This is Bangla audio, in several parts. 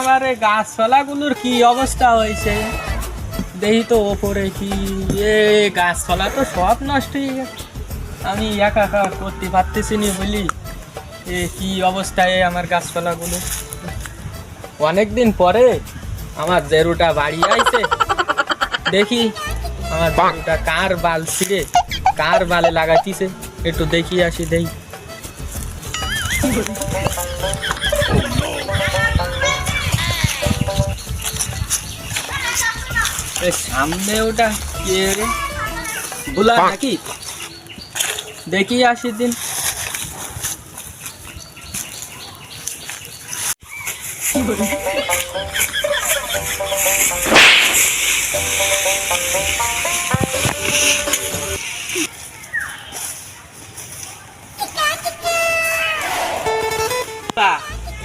আমার এই গাছপালাগুলোর কি অবস্থা হয়েছে দেখি তো ওপরে কি এ গাছপালা তো সব নষ্ট হয়ে গেছে। আমি একা একা করতে পারতেছি না বলি এ কি অবস্থায় আমার গাছপালাগুলো। অনেকদিন পরে আমার জেরুটা বাড়ি আইছে, দেখি আমার জেরুটা কার বাল ছিঁড়ে কার বালে লাগাইতিছে, একটু দেখি আসি দেই। সামনে ওটা কে রে, বুলা নাকি? দেখি আসি দিন।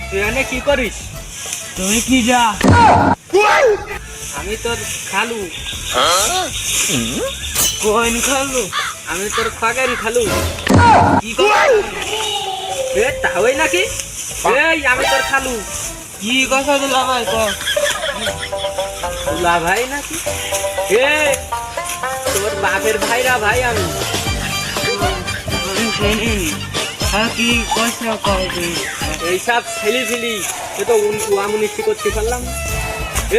তুই এখানে কি করিস? তুই কি যা? আমি তোর খালু। কোন খালু? আমি তোর খাগেন খালু। কি কথা? এ তাহলে নাকি এই আমি তোর খালু। কি কথা দিলা ভাই কর? দুলা ভাই নাকি? এ তোর বাপের ভাইরা ভাই আমি। আমি শুনিনি। হ্যাঁ কি কথা কর তুই? এইসব ছেলি ফিলি এ তো উয়ামুনিষ্টি করতে পারলাম।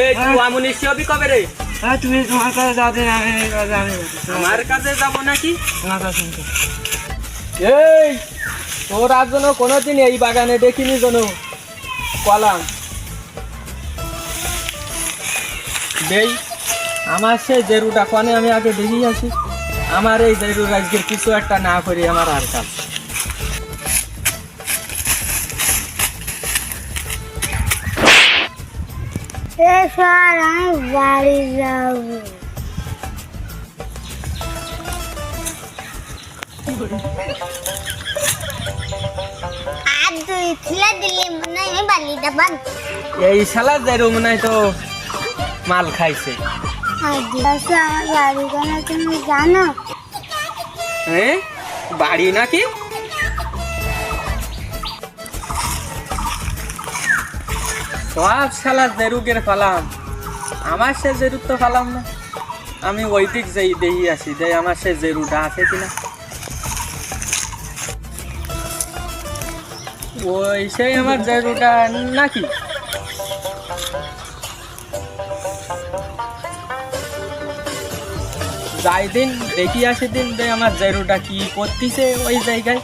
এই তুই উয়ামুনিষ্টি হবি কবে রে? হ্যাঁ তুমি তোমার কাছে যাতে আমি জানি আমার কাছে যাবো নাকি? তোমার কাছে শুনতে। এই তোর আর জন্য কোনোদিন এই বাগানে দেখিনি যেন কলাম দেই। আমার সেই জেরুটা কনে আমি আগে দেখি আসি। আমার এই জেরুর আজকের কিছু একটা না করি আমার আর কাজ। স্যার আমি বাড়ি যাব। আর দুই ছেলে দিলে মনে হয় আমি বাড়ি যাব। এই শালা জেরু মনে হয় তো মাল খাইছে। আচ্ছা আমার বাড়ি কেন তুমি জানো? হ্যাঁ বাড়ি নাকি? সব শালা জেরুকের ফালাম, আমার সে জেরুর তো ফালাম না। আমি ওই দিক যাই দেখি আসি যে আমার সে জেরুটা আছে কিনা। ওই সেই আমার জেরুটা নাকি? যাই দিন দেখি আসি দিন যে আমার জেরুটা কি করতেছে ওই জায়গায়।